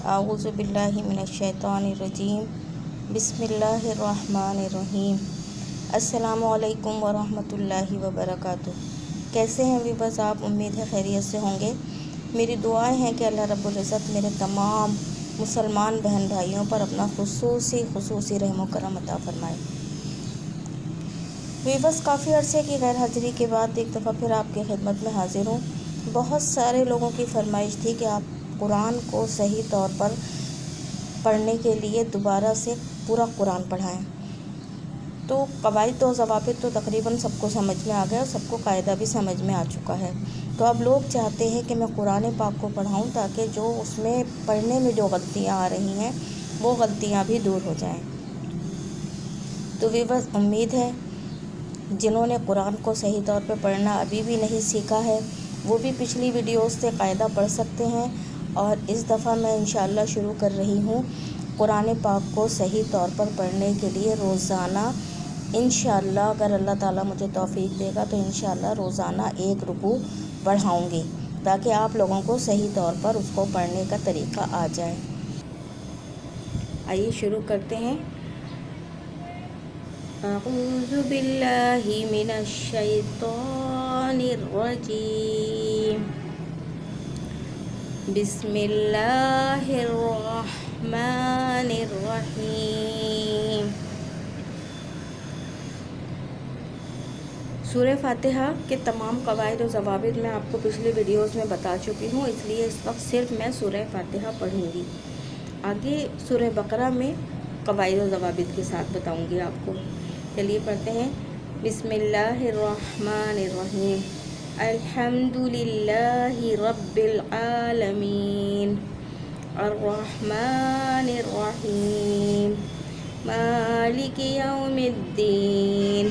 आऊज़ु बिल्लाहि मिनश्शैतानिर्रजीम बिस्मिल्लाहिर्रहमानिर्रहीम। अस्सलामु अलैकुम वरहमतुल्लाहि वबरकातुह। कैसे हैं व्यूअर्स आप? उम्मीद है खैरियत से होंगे। मेरी दुआएं हैं कि अल्लाह रब्बुल इज़्ज़त मेरे तमाम मुसलमान बहन भाइयों पर अपना खुसूसी रहम व करम अता फरमाए। व्यूअर्स, काफ़ी अरसे की गैर हाज़िरी के बाद एक दफ़ा फिर आपकी खिदमत में हाज़िर हूँ। बहुत सारे लोगों की फरमाइश थी कि आप कुरान को सही तौर पर पढ़ने के लिए दोबारा से पूरा कुरान पढ़ाएं। तो कवाइद और ज़वाबित तो तकरीबन सबको समझ में आ गया और सबको कायदा भी समझ में आ चुका है। तो अब लोग चाहते हैं कि मैं कुरान पाक को पढ़ाऊं ताकि जो उसमें पढ़ने में जो गलतियां आ रही हैं वो गलतियां भी दूर हो जाएं। तो व्यूअर्स, उम्मीद है जिन्होंने कुरान को सही तौर पर पढ़ना अभी भी नहीं सीखा है वो भी पिछली वीडियोस से कायदा पढ़ सकते हैं। और इस दफ़ा मैं इंशाअल्लाह शुरू कर रही हूँ कुरान पाक को सही तौर पर पढ़ने के लिए रोज़ाना इंशाअल्लाह, अगर अल्लाह ताला मुझे तौफीक देगा तो इंशाअल्लाह रोज़ाना 1 रुकू बढ़ाऊँगी ताकि आप लोगों को सही तौर पर उसको पढ़ने का तरीक़ा आ जाए। आइए शुरू करते हैं। अऊज़ु बिल्लाहि मिनश्शैतानिर्रजीम बिस्मिल्लाहिर्रहमानिर्रहीम। सूरह फातिहा के तमाम कवाइद और ज़वाबित मैं आपको पिछले वीडियोस में बता चुकी हूँ, इसलिए इस वक्त सिर्फ मैं सूरह फातिहा पढ़ूँगी। आगे सूरह बकरा में कवाइद और ज़वाबित के साथ बताऊँगी आपको। चलिए पढ़ते हैं। बिस्मिल्लाहिर्रहमानिर्रहीम। अल्हम्दुलिल्लाहि रब्बिल आलमीन अर्रहमानिर्रहीम मालिकि यौमिद्दीन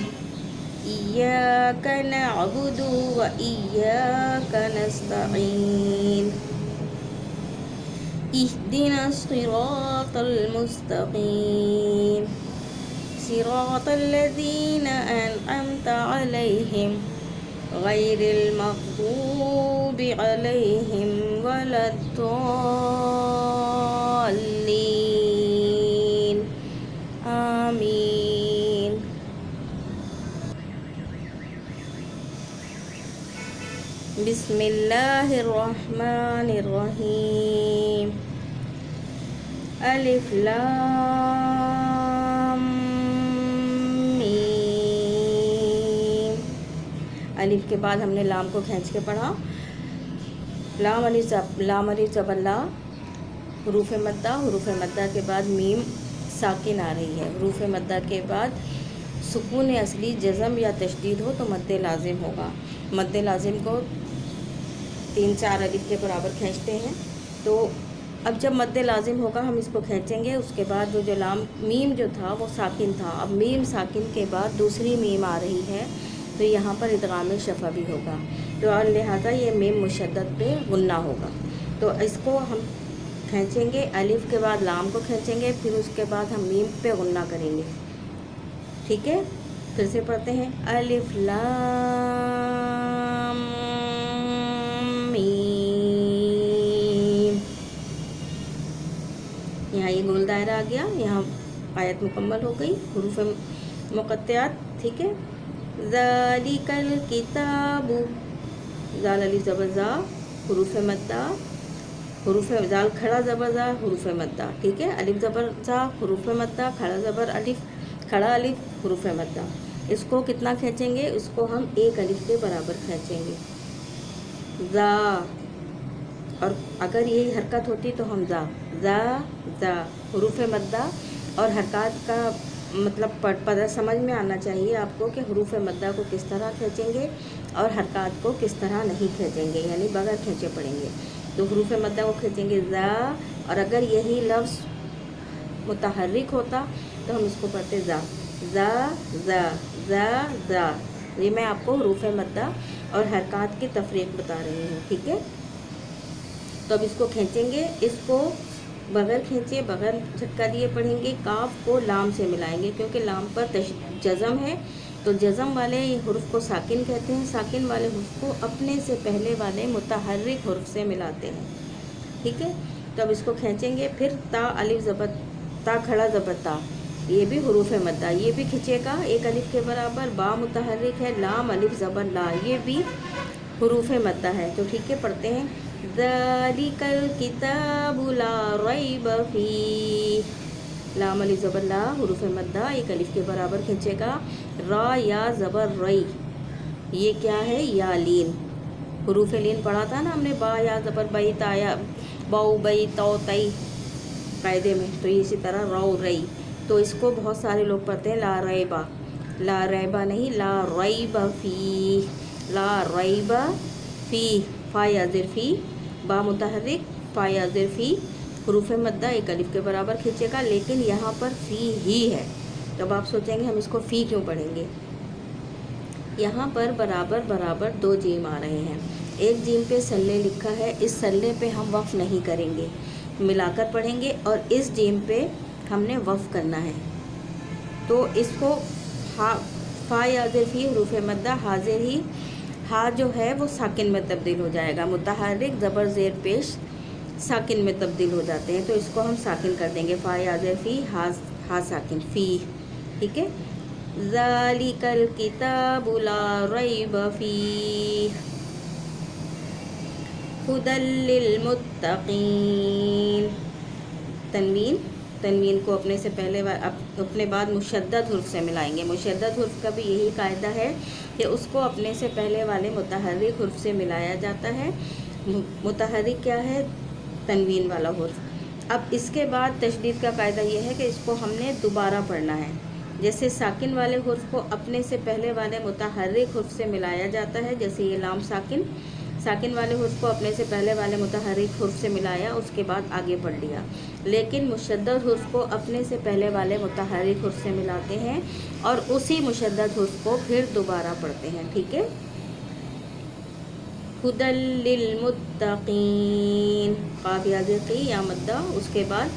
इय्याका नअबुदु व इय्याका नस्तईन इहदिनस सिरातल मुस्तकीम सिरातल लज़ीना अनअमता अलैहिम गैरिल मग़दूबि अलैहिम वलद्दाल्लीन आमीन। बिस्मिल्लाहिर्रहमानिर्रहीम। अलिफ लाम मीम। अलिफ के बाद हमने लाम को खींच के पढ़ा। लाम अलिफ ज़बर ला, हुरूफ मद्दा के बाद मीम साकिन आ रही है। हुरूफ मद्दा के बाद सुकून असली जज़म या तशदीद हो तो मद्दे लाजिम होगा। मद्दे लाजिम को 3-4 अलिफ के बराबर खींचते हैं। तो अब जब मद्दे लाजिम होगा हम इसको खींचेंगे। उसके बाद जो लाम मीम जो था वो साकिन था। अब मीम साकिन के बाद दूसरी मीम आ रही है तो यहाँ पर इदगाम शफ़ा भी होगा। तो और लिहाजा ये मीम मुशद्दद पे गुन्ना होगा। तो इसको हम खींचेंगे, अलिफ के बाद लाम को खींचेंगे, फिर उसके बाद हम मीम पे गुन्ना करेंगे। ठीक है, फिर से पढ़ते हैं। अलिफ लाम मीम। यहाँ ये गोल दायरा आ गया। यहाँ आयत मुकम्मल हो गई। हुरूफ मुक़त्तिआत, ठीक है। ज़ालिकल किताबु, ज़ाल अलिफ ज़बर ज़ा, हुरूफ मद्दा, हुरूफ ज़ाल खड़ा ज़बर ज़ा, हुरूफ मद्दा, ठीक है। अलिफ ज़बर ज़ा, हुरूफ मद्दा, खड़ा ज़बर अलिफ, खड़ा अलिफ, हुरूफ मद्दा। इसको कितना खींचेंगे? इसको हम 1 अलिफ के बराबर खींचेंगे। ज़ा, और अगर यही हरकत होती तो हम ज़ा हुरूफ मद्दा। और हरकत का मतलब पता समझ में आना चाहिए आपको कि हुरूफ मद्दा को किस तरह खींचेंगे और हरकत को किस तरह नहीं खींचेंगे, यानी बगैर खींचे पढ़ेंगे। तो हुरूफ मद्दा को खींचेंगे ज़ा, और अगर यही लफ्ज़ मुतहर्रिक होता तो हम इसको पढ़ते ज़ा। ये मैं आपको हुरूफ मद्दा और हरकत की तफरीक बता रही हूँ, ठीक है। तो अब इसको खींचेंगे, इसको बगैर खींचे बगैर झटका दिए पढ़ेंगे। काफ को लाम से मिलाएंगे क्योंकि लाम पर जज़म है, तो जज़म वाले हुर्फ को साकिन कहते हैं। साकिन वाले हुर्फ को अपने से पहले वाले मुतहर्रिक हुर्फ से मिलाते हैं, ठीक है। तो अब इसको खींचेंगे। फिर ता अलिफ ज़बर ता खड़ा ज़बर ता, ये भी हुरूफ मद्दा, ये भी खींचेगा एक अलिफ के बराबर। बा मुतहर्रिक है, लाम अलिफ ज़बर ला, ये भी हुरूफ मद्दा है। तो ठीक है, पढ़ते हैं। ज़ालिकल किताबु ला रैब फीह, लाम अलिफ ज़बर ला, हुरूफ मद्दा, एक अलिफ के बराबर खींचेगा। रा या ज़बर रई, ये क्या है, या लीन, हुरूफ लीन पढ़ा था ना हमने, बा या ज़बर बई, ताया बाउ बई तौ तई कायदे में, तो इसी तरह रौ रई। तो इसको बहुत सारे लोग पढ़ते हैं ला रैबा, ला रैबा नहीं, ला रैब फी, ला रैब फी, फा या ज़िर फी, बा मुतहर्रिक, फा या ज़िर फी, हुरूफ मद्दा, एक अलिफ के बराबर खींचेगा। लेकिन यहाँ पर फ़ी ही है, तब आप सोचेंगे हम इसको फ़ी क्यों पढ़ेंगे। यहाँ पर बराबर बराबर दो जीम आ रहे हैं, एक जीम पे सल्ले लिखा है, इस सल्ले पे हम वफ़ नहीं करेंगे, मिलाकर पढ़ेंगे, और इस जीम पे हमने वफ़ करना है। तो इसको हा, फा या ज़िर फी, हुरूफ मद्दा, हाजिर ही, हा जो है वो साकिन में तब्दील हो जाएगा, मुतहर्रिक ज़बर ज़ेर पेश साकिन में तब्दील हो जाते हैं, तो इसको हम साकिन कर देंगे। फा या ज़िर फी, हा साकिन, फ़ी, ठीक है। ज़ालिकल किताबु ला रैब फीह हुदल लिल मुत्तकीन, तनवीन, तनवीन को अपने से पहले अपने बाद मुशद्दद हुर्फ से मिलाएंगे। मुशद्दद हुर्फ का भी यही कायदा है कि उसको अपने से पहले वाले मुतहर्रिक हुर्फ से मिलाया जाता है। मुतहर्रिक क्या है, तनवीन वाला हुर्फ। अब इसके बाद तशदीद का कायदा यह है कि इसको हमने दोबारा पढ़ना है। जैसे साकिन वाले हुर्फ को अपने से पहले वाले मुतहर्रिक हुर्फ से मिलाया जाता है, जैसे ये लाम साकिन, साकिन वाले हुर्फ को अपने से पहले वाले मुतहर्रिक हुर्फ से मिलाया, उसके बाद आगे पढ़ लिया। लेकिन मुशद्दद हुर्फ को अपने से पहले वाले मुतहर्रिक हुर्फ से मिलाते हैं और उसी मुशद्दद हुर्फ को फिर दोबारा पढ़ते हैं, ठीक है। हुदल लिल मुत्तकीन, काफ या ज़िर की या मद्दा, उसके बाद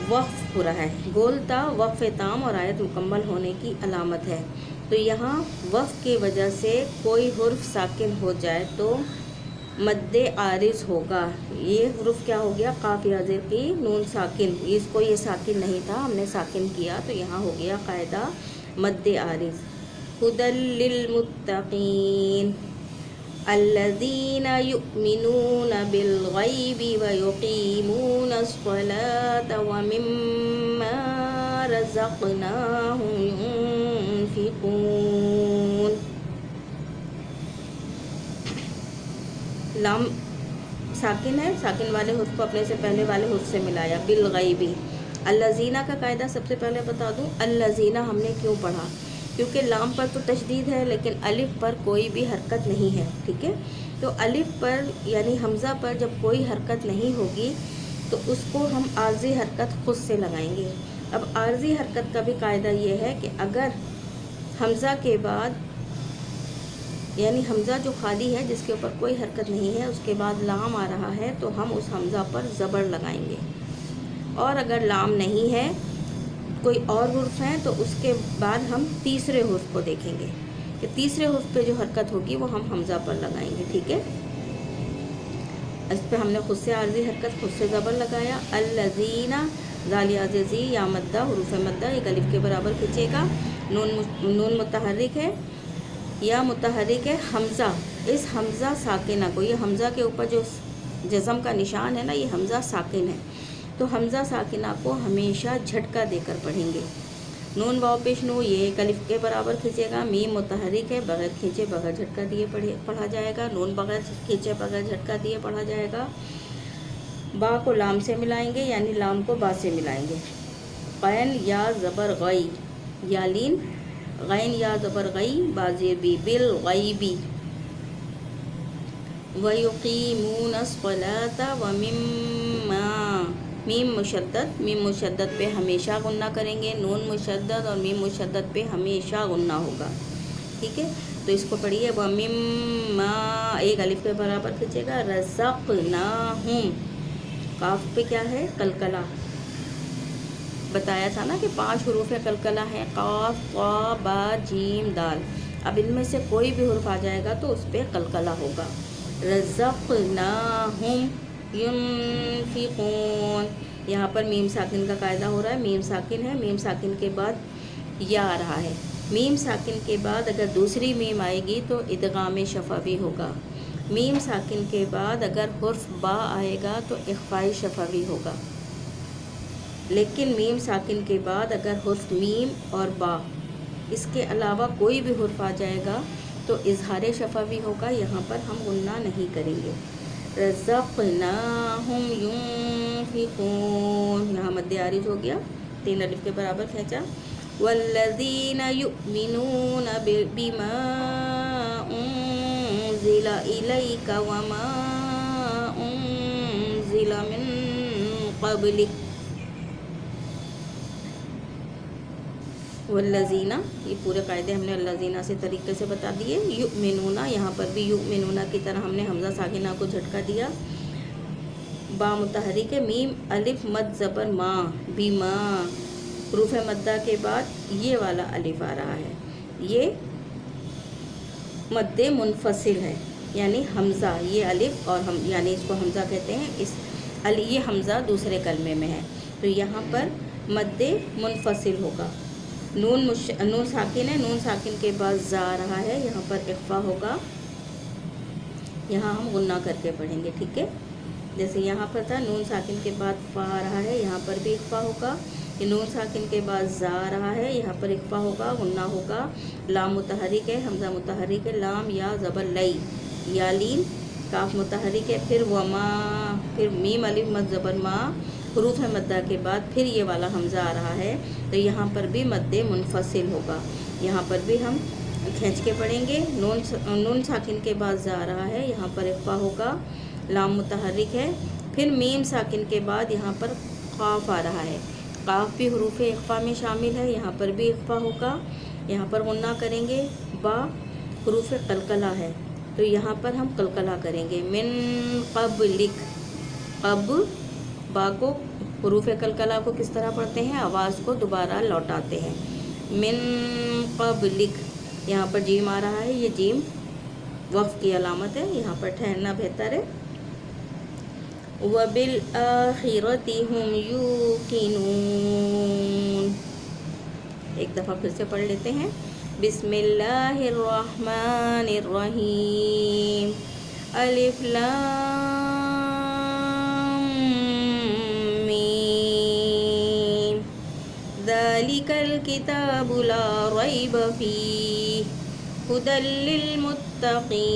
वक़्फ़ पूरा है, गोलता वक़्फ़ ताम और आयत मुकम्मल होने की अलामत है। तो यहाँ वक़्फ़ की वजह से कोई हुर्फ साकिन हो जाए तो मद्दे आरिज़ होगा। ये हुर्फ क्या हो गया, काफ या ज़िर की नून साकिन, इसको ये साकिन नहीं था, हमने साकिन किया, तो यहाँ हो गया कायदा मद्दे आरिज़। हुदल लिल मुत्तकीन अल्लज़ीना युमिनूना बिल गैबि व युकीमूना अस्सलाता व मिम्मा रज़क़नाहुम युनफ़िक़ून। लाम साकिन है, साकिन वाले हुर्फ को अपने से पहले वाले हुर्फ से मिलाया। बिल गैबी, अल्लज़ीना का कायदा सबसे पहले बता दूँ। अल्लज़ीना हमने क्यों पढ़ा, क्योंकि लाम पर तो तशदीद है लेकिन अलिफ पर कोई भी हरकत नहीं है, ठीक है। तो अलिफ पर यानी हमज़ा पर जब कोई हरकत नहीं होगी तो उसको हम आर्जी हरकत खुद से लगाएंगे। अब आर्जी हरकत का भी कायदा ये है कि अगर हमज़ा के बाद यानी हमज़ा जो खाली है जिसके ऊपर कोई हरकत नहीं है उसके बाद लाम आ रहा है तो हम उस हमज़ा पर ज़बर लगाएंगे, और अगर लाम नहीं है कोई और हुर्फ है तो उसके बाद हम तीसरे हुर्फ को देखेंगे कि तीसरे हुर्फ पे जो हरकत होगी वो हम हमज़ा पर लगाएंगे, ठीक है। इस पे हमने खुद से आर्जी हरकत खुद से ज़बर लगाया। अल्लज़ीना, ज़ाल या ज़ी या मद्दा, हुरूफ मद्दा, एक अलिफ के बराबर खींचेगा। नून मुतहर्रिक है या मुतहर्रिक है हमज़ा, इस हमज़ा साकिना को, ये हमज़ा के ऊपर जो जज़म का निशान है ना, ये हमज़ा साकिन है, तो हमज़ा साकिना को हमेशा झटका देकर पढ़ेंगे। नून वाव पेश नू, ये एक अलिफ के बराबर खींचेगा। मीम मुतहर्रिक है, बगैर खींचे बगैर झटका दिए पढ़ा जाएगा। नून बगैर खींचे बगैर झटका दिए पढ़ा जाएगा। बा को लाम से मिलाएंगे यानी लाम को बा से मिलाएंगे। क़ैन या ज़बर गई, यालीन, गैन या ज़बर गई, बाज़ेर बी, बिल गैबी, व युक़ीमूना अस्सलाता व मिम्मा, मीम मुशद्दद पे हमेशा गुन्ना करेंगे। नून मुशद्दद और मीम मुशद्दद पे हमेशा गुन्ना होगा, ठीक है। तो इसको पढ़िए, व मिम्मा, एक अलिफ के बराबर खींचेगा। रज़क़नाहुम, काफ पे क्या है, कलकला, बताया था ना कि 5 हुरूफ कलकला है, काफ, क़ा, बा, जीम, दाल। अब इनमें से कोई भी हुर्फ आ जाएगा तो उस पर कलकला होगा। रज़क़नाहुम, ينفقون. یہاں پر میم ساکن کا قاعدہ ہو رہا ہے. میم ساکن ہے, میم ساکن کے بعد یا آ رہا ہے. میم ساکن کے بعد اگر دوسری میم آئے گی تو ادغام شفوی ہوگا. میم ساکن کے بعد اگر حرف با آئے گا تو اخفاء شفوی ہوگا. لیکن میم ساکن کے بعد اگر حرف میم اور با اس کے علاوہ کوئی بھی حرف آ جائے گا تو اظہار شفوی ہوگا. یہاں پر ہم غنہ نہیں کریں گے. رزقناہم ينفقون, یہاں مد عارض ہو گیا, 3 الف کے برابر کھینچا. والذین یؤمنون بما انزل الیک وما انزل من قبلک. والذین, یہ پورے قاعدے ہم نے الذین سے طریقے سے بتا دیے. یؤمنون, یہاں پر بھی یؤمنون کی طرح ہم نے حمزہ ساکنہ کو جھٹکا دیا. با متحرک ہے, میم الف مد زبر ما, بیما. حروف مدہ کے بعد یہ والا الف آ رہا ہے, یہ مد منفصل ہے یعنی حمزہ. یہ الف اور ہم یعنی اس کو حمزہ کہتے ہیں. یہ حمزہ دوسرے کلمے میں ہے تو یہاں پر مد منفصل ہوگا. نون ساکن ہے, نون ساکن کے بعد زا آ رہا ہے, یہاں پر اخفا ہوگا. یہاں ہم غنہ کر کے پڑھیں گے, ٹھیک ہے. جیسے یہاں پر تھا نون ساکن کے بعد فا آ رہا ہے, یہاں پر بھی اخفا ہوگا. یہ نون ساکن کے بعد زا آ رہا ہے, یہاں پر اخفا ہوگا, غنہ ہوگا. لام متحرک ہے, حمزہ متحرک ہے, لام یا زبر لئی, یا لین. کاف متحرک ہے, پھر وما, پھر میم الف مد زبر ما. حروف مدہ کے بعد پھر یہ والا حمزہ آ رہا ہے تو یہاں پر بھی مد منفصل ہوگا. یہاں پر بھی ہم کھینچ کے پڑھیں گے. نون ساکن کے بعد زا آ رہا ہے, یہاں پر اخفا ہوگا. لام متحرک ہے, پھر میم ساکن کے بعد یہاں پر قاف آ رہا ہے. قاف بھی حروف اخفا میں شامل ہے, یہاں پر بھی اخفا ہوگا. یہاں پر غنہ کریں گے. با حروف قلقلہ ہے تو یہاں پر ہم قلقلہ کریں گے. من قبلک, قب با کو حروف قلقلہ کو کس طرح پڑھتے ہیں, آواز کو دوبارہ لوٹاتے ہیں. من قبلک, یہاں پر جیم آ رہا ہے, یہ جیم وقف کی علامت ہے, یہاں پر ٹھہرنا بہتر ہے. وَبِالْآخِرَةِ هُمْ يُوقِنُونَ. ایک دفعہ پھر سے پڑھ لیتے ہیں. بسم اللہ الرحمن الرحیم. الف لام میم. ذَلِكَ الْكِتَابُ لَا رَيْبَ فِيهِ هُدًى لِّلْمُتَّقِينَ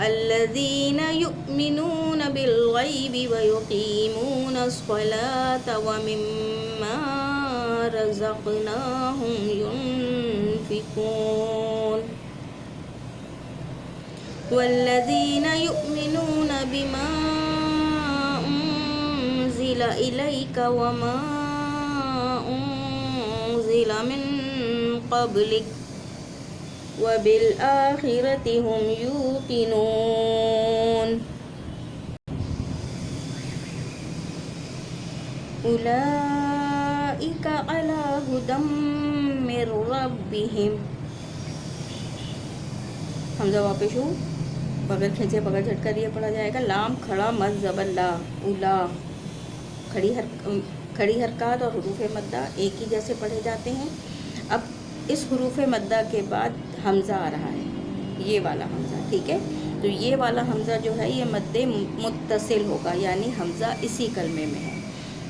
الذين يؤمنون بالغيب ويقيمون الصلاة ومما رزقناهم ينفقون والذين يؤمنون بما أنزل إليك وما أنزل من قبلك وَبِالْآخِرَةِ هُمْ يُوقِنُونَ. أُولَئِكَ عَلَى هُدًى مِّن رَّبِّهِمْ. حمزہ واپس ہو, بغیر کھینچے بغیر جھٹکا دیے پڑھا جائے گا. لام کھڑا مد زبر لا, اولا. کھڑی حرکات اور حروف مدہ ایک ہی جیسے پڑھے جاتے ہیں. اب اس حروف مدہ کے بعد حمزہ آ رہا ہے, یہ والا حمزہ, ٹھیک ہے. تو یہ والا حمزہ جو ہے یہ مد متصل ہوگا یعنی حمزہ اسی کلمے میں ہے.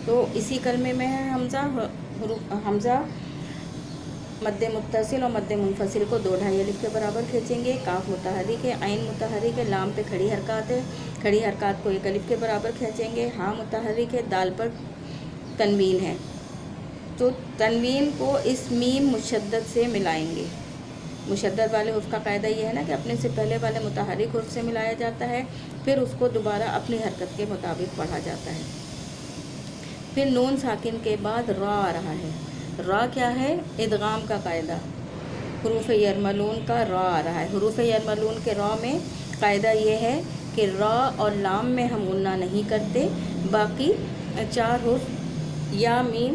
تو اسی کلمے میں ہے حمزہ مد متصل اور مد منفصل کو 2 الف کے برابر کھینچیں گے. کاف متحرک ہے, عین متحرک ہے, لام پہ کھڑی حرکات ہے, کھڑی حرکات کو 1 الف کے برابر کھینچیں گے. ہاں متحرک ہے, دال پر تنوین ہے تو تنوین کو اس میم مشدد سے ملائیں گے. مشدد والے حرف کا قاعدہ یہ ہے نا کہ اپنے سے پہلے والے متحرک حرف سے ملایا جاتا ہے, پھر اس کو دوبارہ اپنی حرکت کے مطابق پڑھا جاتا ہے. پھر نون ساکن کے بعد را آ رہا ہے. را کیا ہے, ادغام کا قاعدہ. حروف یرملون کا را آ رہا ہے. حروف یرملون کے را میں قاعدہ یہ ہے کہ را اور لام میں ہم غنہ نہیں کرتے, باقی 4 حرف یا میم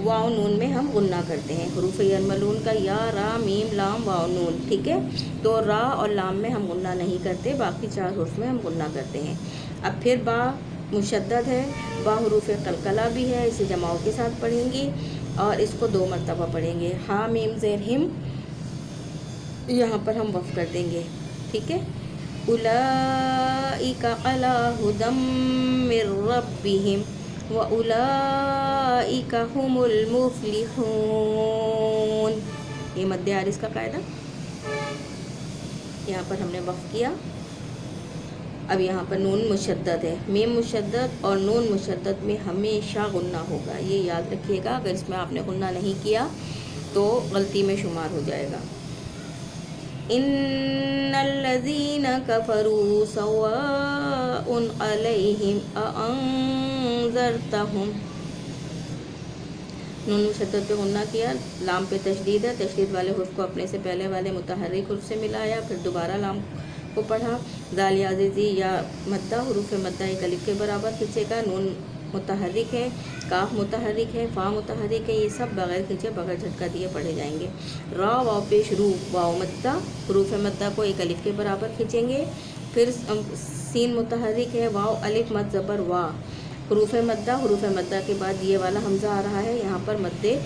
واو نون میں ہم غنہ کرتے ہیں. حروف یرملون کا یا را میم لام واو نون, ٹھیک ہے. تو را اور لام میں ہم غنہ نہیں کرتے, باقی 4 حرف میں ہم غنہ کرتے ہیں. अब फिर बा मुशद्दद है, बा हुरूफ कलकला भी है, इसे जमाओं के साथ पढ़ेंगे और इसको 2 मरतबा पढ़ेंगे। हा मीम ज़ेर हिम, यहाँ पर हम वफ़ कर देंगे, ठीक है। उलाइका अला हुदम मिर रब्बिहिम व उलाइका हुमुल मुफलिहून। ये मद्दे आरिज़ का कायदा, यहाँ पर हमने वफ़ किया। अब यहाँ पर नून मुशद्दद है, मीम मुशद्दद और नून मुशद्दद में हमेशा गुन्ना होगा, ये याद रखिएगा। अगर इसमें आपने गुन्ना नहीं किया तो गलती में शुमार हो जाएगा। इन्नल्लज़ीना कफ़रू सवाउन अलैहिम अअंज़रतहुम, नून मुशद्दद पे गुन्ना किया, लाम पे तशदीद है, तशदीद वाले हुर्फ को अपने से पहले वाले मुतहर्रिक हुर्फ से मिलाया, फिर दोबारा लाम को पढ़ा। दाल या ज़ी या मद्दा, हुरूफ मद्दा एक अलिफ के बराबर खींचेगा। नून मुतहर्रिक है, काफ मुतहर्रिक है, फा मुतहर्रिक है, ये सब बगैर खींचे बगैर झटका दिए पढ़े जाएंगे। रा वाव पेश रू वाव मद्दा, हुरूफ मद्दा को एक अलिफ के बराबर खींचेंगे। फिर सीन मुतहर्रिक है, वाव अलिफ मद ज़बर वा, हुरूफ मद्दा के बाद ये वाला हमज़ा आ रहा है, यहाँ पर मद्दे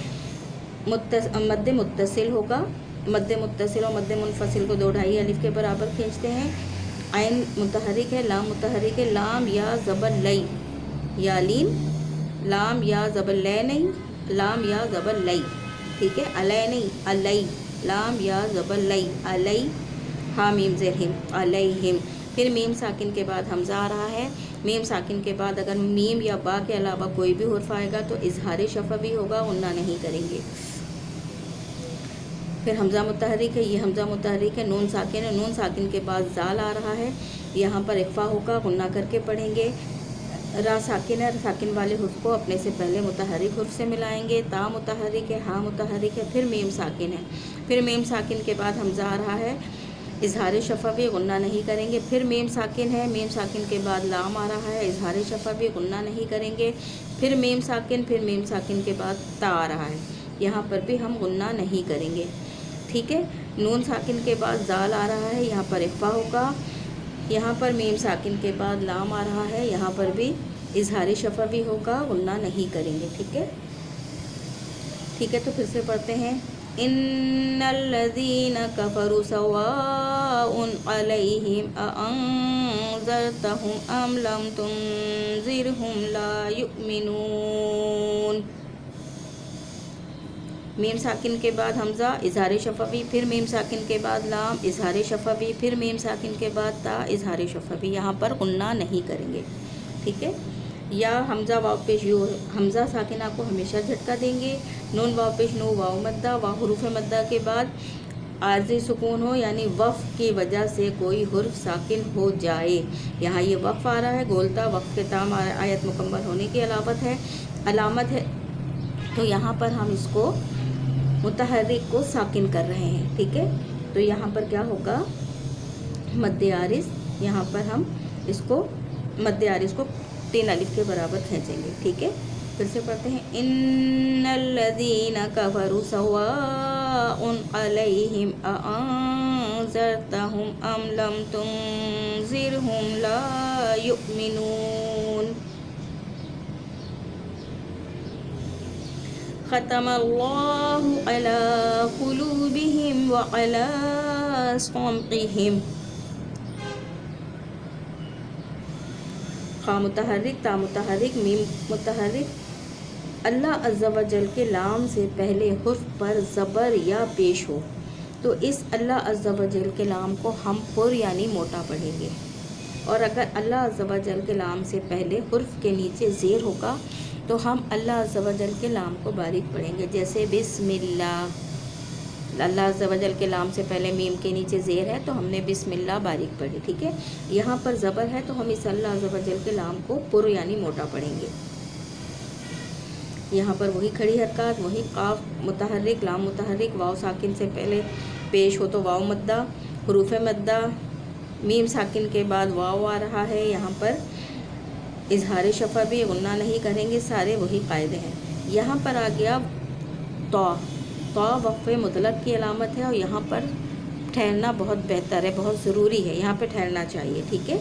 मुत्तसिल होगा। मद्दे मुत्तसिल और मद्दे मुनफसिल को 2 ढाई अलिफ के बराबर खींचते हैं। आइन मुतहर्रिक है, लाम मुतहर्रिक है, लाम या ज़बर लई या लीन, लाम या ज़बर लै नहीं, लाम या ज़बर लई, ठीक है, अलई नहीं अलई, लाम या ज़बर लई अलई, हा मीम ज़ेर हिम अलैहिम। फिर मीम साकिन के बाद हमज़ा आ रहा है, मीम साकिन के बाद अगर मीम या बा के अलावा कोई भी हुर्फ आएगा तो इजहार शफवी होगा, गुन्ना नहीं करेंगे। फिर हमज़ा मुतहर्रिक है, ये हमज़ा मुतहर्रिक है, नून साकिन है, नून साकिन के बाद ज़ाल आ रहा है, यहाँ पर इख्फा होगा, गुन्ना करके पढ़ेंगे। रा साकिन है, साकिन वाले हुर्फ को अपने से पहले मुतहर्रिक हुर्फ से मिलाएंगे। ता मुतहर्रिक है, हा मुतहर्रिक है, फिर मीम साकिन है, फिर मीम साकिन के बाद हमज़ा आ रहा है, इजहार शफवी, गुन्ना नहीं करेंगे। फिर मीम साकिन है, मीम साकिन के बाद लाम आ रहा है, इजहार शफवी, गुन्ना नहीं करेंगे। फिर मीम साकिन के बाद ता आ रहा है, यहाँ पर भी हम गुन्ना नहीं करेंगे, ठीक है। नून साकिन के बाद ज़ाल आ रहा है, यहाँ पर इख्फा होगा। यहाँ पर मीम साकिन के बाद लाम आ रहा है, यहाँ पर भी इजहार शफवी होगा, गुन्ना नहीं करेंगे, ठीक है। ठीक है, तो फिर से पढ़ते हैं। इन्नल्लज़ीना कफ़रू सवाउन अलैहिम अअंज़रतहुम अम लम तुनज़िरहुम ला युमिनून। मीम साकिन के बाद हमज़ा, इजहार शफवी, फिर मीम साकिन के बाद लाम, इजहार शफवी, फिर मीम साकिन के बाद ता, इजहार शफवी, यहाँ पर गुन्ना नहीं करेंगे, ठीक है। या हमज़ा वाव पेश यू, हमज़ा साकिना को हमेशा झटका देंगे। नून वाव पेश नो वाव मद्दा, वाव हुरूफ मद्दा के बाद आर्ज़ी सुकून हो, यानी वफ़ की वजह से कोई हुर्फ साकिन हो जाए। यहाँ ये वफ़ आ रहा है, गोलता वफ़ के ताम आयत मुकम्मल होने की अलामत है, तो यहाँ पर हम इसको मुतहर्रिक को साकिन कर रहे हैं, ठीक है। तो यहाँ पर क्या होगा, मद्दे आरिज़, यहाँ पर हम इसको मद्दे आरिज़ को 3 अलिफ के बराबर खींचेंगे, ठीक है। फिर से पढ़ते हैं। इन्नल्लज़ीना कफ़रू सवाउन अलैहिम अअंज़रतहुम अम लम तुनज़िरहुम ला युमिनून। ख़तमल्लाहु अला क़ुलूबिहिम व अला समइहिम। खा मुतहर्रिक, ता मुतहर्रिक, मीम मुतहर्रिक। अल्लाह अज़्ज़ा व जल के लाम से पहले हुर्फ पर ज़बर या पेश हो तो इस अल्लाह अज़्ज़ा व जल के लाम को हम पुर यानी मोटा पढ़ेंगे, और अगर अल्लाह अज़्ज़ा व जल के लाम से पहले हुर्फ के नीचे ज़ेर होगा तो हम अल्लाह अज़्ज़ा व जल के लाम को बारीक पढ़ेंगे, जैसे बिस्मिल्लाह। अल्लाह अज़्ज़ा व जल के लाम से पहले मीम के नीचे ज़ेर है तो हमने बिस्मिल्लाह बारीक पढ़ी, ठीक है। यहाँ पर ज़बर है तो हम इस अल्लाह अज़्ज़ा व जल के लाम को पुर यानी मोटा पढ़ेंगे। यहाँ पर वही खड़ी हरकत, वही काफ मुतहर्रिक, लाम मुतहर्रिक, वाव साकिन से पहले पेश हो तो वाव मद्दा, हुरूफ मद्दा, मीम साकिन के बाद वाव आ रहा है, यहाँ पर इजहार शफवी, गुन्ना नहीं करेंगे, सारे वही कायदे हैं। यहाँ पर आ गया तो वक़्फ़े मुतलक की अलामत है, और यहाँ पर ठहरना बहुत बेहतर है, बहुत ज़रूरी है, यहाँ पे ठहरना चाहिए, ठीक है।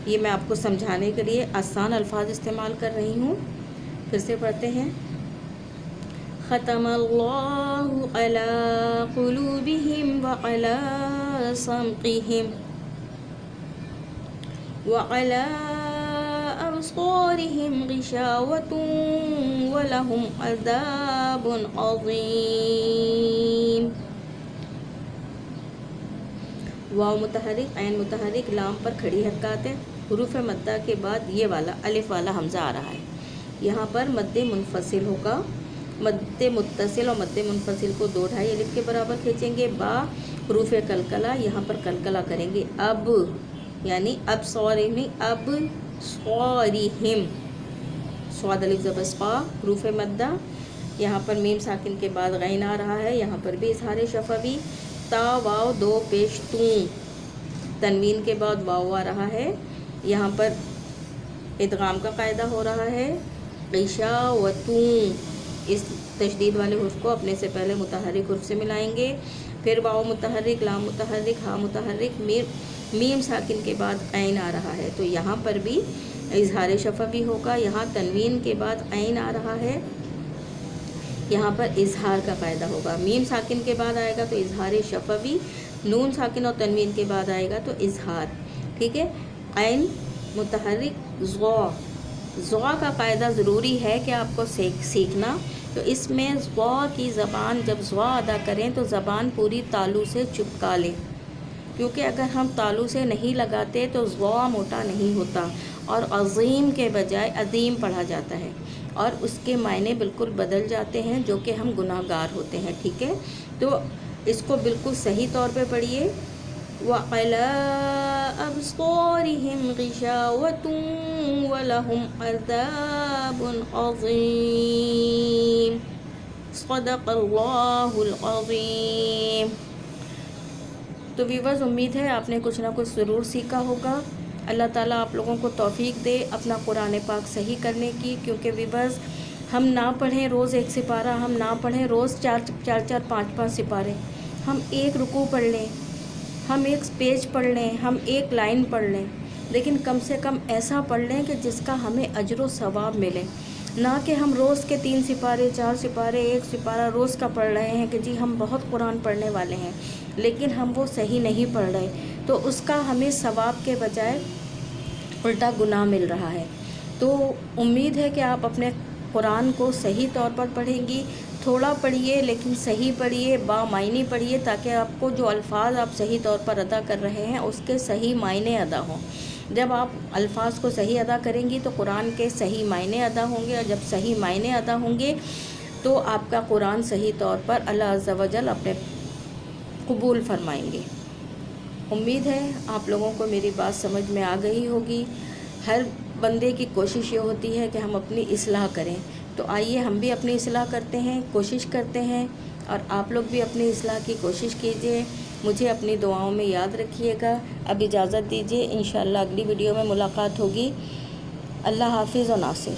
یہ میں آپ کو سمجھانے کے لیے آسان الفاظ استعمال کر رہی ہوں. پھر سے پڑھتے ہیں. ختم اللہ علی قلوبہم وعلی سمعہم وعلی ابصارہم غشاوۃ ولہم عذاب عظیم. واو متحرک، عین متحرک، لام پر کھڑی حرکات ہے. حروف مدہ کے بعد یہ والا الف والا حمزہ آ رہا ہے. یہاں پر مد منفصل ہوگا. مد متصل اور مد منفصل کو 2 ڈھائی الف کے برابر کھینچیں گے. با حروف قلقلہ، یہاں پر قلقلہ کریں گے. اب یعنی اب صورہم، اب صورہم، صاد الف زبر صا حروف مدہ. یہاں پر میم ساکن کے بعد غین آ رہا ہے. یہاں پر بھی اظہار شفوی. تا واو 2 پیش توں، تنوین کے بعد واو آ رہا ہے. یہاں پر ادغام کا قاعدہ ہو رہا ہے. غشاوتوں، اس تشدید والے حرف کو اپنے سے پہلے متحرک حرف سے ملائیں گے. پھر واو متحرک، لام متحرک، ہا متحرک، میم ساکن کے بعد عین آ رہا ہے. تو یہاں پر بھی اظہار شفوی ہوگا. یہاں تنوین کے بعد عین آ رہا ہے. یہاں پر اظہار کا قاعدہ ہوگا. میم ساکن کے بعد آئے گا تو اظہار شفوی، نون ساکن اور تنوین کے بعد آئے گا تو اظہار. ٹھیک ہے. عین متحرک ضا، ضا کا قاعدہ ضروری ہے کہ آپ کو سیکھنا. تو اس میں ضا کی زبان جب ضا ادا کریں تو زبان پوری تالو سے چپکا لیں، کیونکہ اگر ہم تالو سے نہیں لگاتے تو ضا موٹا نہیں ہوتا اور عظیم کے بجائے عظیم پڑھا جاتا ہے اور اس کے معنی بالکل بدل جاتے ہیں، جو کہ ہم گناہ گار ہوتے ہیں. ٹھیک ہے. تو اس کو بالکل صحیح طور پہ پڑھیے. وَعَلَىٰ أَبْصَارِهِمْ غِشَاوَةٌ وَلَهُمْ عَذَابٌ عَظِيمٌ. صدق اللہ العظیم. تو ویورز، امید ہے آپ نے کچھ نہ کچھ ضرور سیکھا ہوگا. اللہ تعالیٰ آپ لوگوں کو توفیق دے اپنا قرآن پاک صحیح کرنے کی. کیونکہ ویورز، ہم نہ پڑھیں روز 1 سپارہ، ہم نہ پڑھیں روز 4 5 سپارے، ہم 1 رکوع پڑھ لیں، ہم 1 پیج پڑھ لیں، ہم 1 لائن پڑھ لیں، لیکن کم سے کم ایسا پڑھ لیں کہ جس کا ہمیں اجر و ثواب ملے. نہ کہ ہم روز کے 3 سپارے 4 سپارے 1 سپارہ روز کا پڑھ رہے ہیں کہ جی ہم بہت قرآن پڑھنے والے ہیں، لیکن ہم وہ صحیح نہیں پڑھ رہے، تو اس کا ہمیں ثواب کے بجائے الٹا گناہ مل رہا ہے. تو امید ہے کہ آپ اپنے قرآن کو صحیح طور پر پڑھیں گی. تھوڑا پڑھیے لیکن صحیح پڑھیے، با معنی پڑھیے، تاکہ آپ کو جو الفاظ آپ صحیح طور پر ادا کر رہے ہیں اس کے صحیح معنی ادا ہوں. جب آپ الفاظ کو صحیح ادا کریں گی تو قرآن کے صحیح معنی ادا ہوں گے، اور جب صحیح معنی ادا ہوں گے تو آپ کا قرآن صحیح طور پر اللہ عز و جل اپنے قبول فرمائیں گے. امید ہے آپ لوگوں کو میری بات سمجھ میں آ گئی ہوگی. ہر بندے کی کوشش یہ ہوتی ہے کہ ہم اپنی اصلاح کریں. تو آئیے ہم بھی اپنی اصلاح کرتے ہیں، کوشش کرتے ہیں، اور آپ لوگ بھی اپنی اصلاح کی کوشش کیجیے. مجھے اپنی دعاؤں میں یاد رکھیے گا. اب اجازت دیجیے، انشاءاللہ اگلی ویڈیو میں ملاقات ہوگی. اللہ حافظ و ناصر.